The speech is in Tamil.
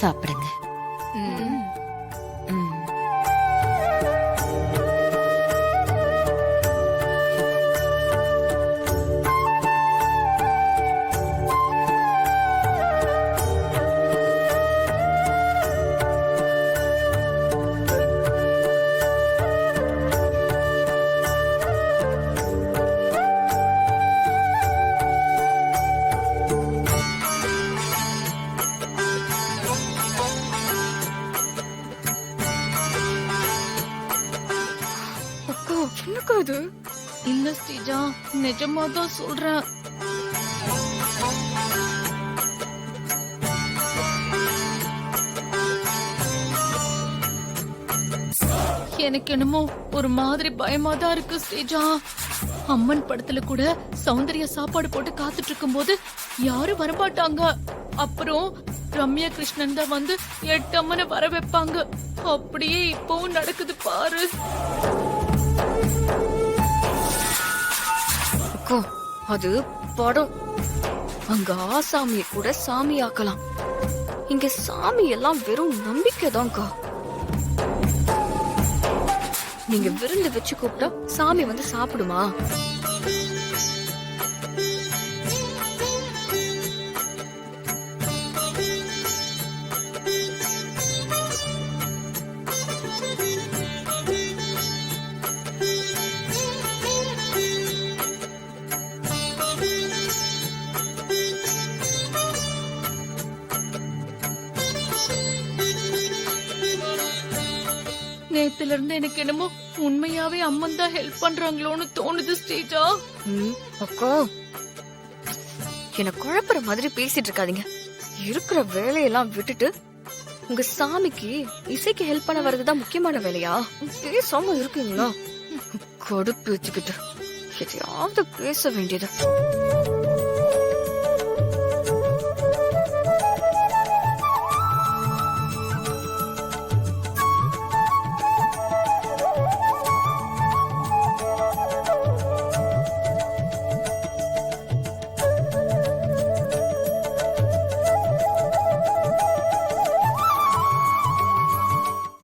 சாப்பிடுங்க. அது இல்ல ஸ்ரீஜா, நிஜமாதான் சொல்றேன். எனக்கு என்னமோ ஒரு மாதிரி பயமா தான் இருக்கு ஸ்ரீஜா. அம்மன் படத்துல கூட சௌந்தர்யா சாப்பாடு போட்டு காத்துட்டு இருக்கும் போது யாரும் வரமாட்டாங்க. அப்புறம் ரம்யா கிருஷ்ணன் தான் வந்து 8 அம்மனை வர வைப்பாங்க. அப்படியே இப்பவும் நடக்குது பாரு. அது படம். அங்க ஆசாமிய கூட சாமி ஆக்கலாம். இங்க சாமி எல்லாம் வெறும் நம்பிக்கைதான்க்கா. நீங்க விருந்து வச்சு கூப்பிட்டா சாமி வந்து சாப்பிடுமா? நேத்துல இருந்து எனக்கு என்னமோ உண்மையாவே அம்மன் தான் ஹெல்ப் பண்றாங்களோன்னு தோணுது ஸ்ரீஜா. அக்கா, என்ன குழப்புற மாதிரி பேசிட்டு இருக்காதீங்க. இருக்கிற வேலையெல்லாம் விட்டுட்டு உங்க சாமிக்கு இசைக்கு ஹெல்ப் பண்ண வர்றதுதான் முக்கியமான வேலையா? பேசாம இருக்கீங்களா? கடுப்பு வச்சுக்கிட்டு எதையாவது பேச வேண்டியது.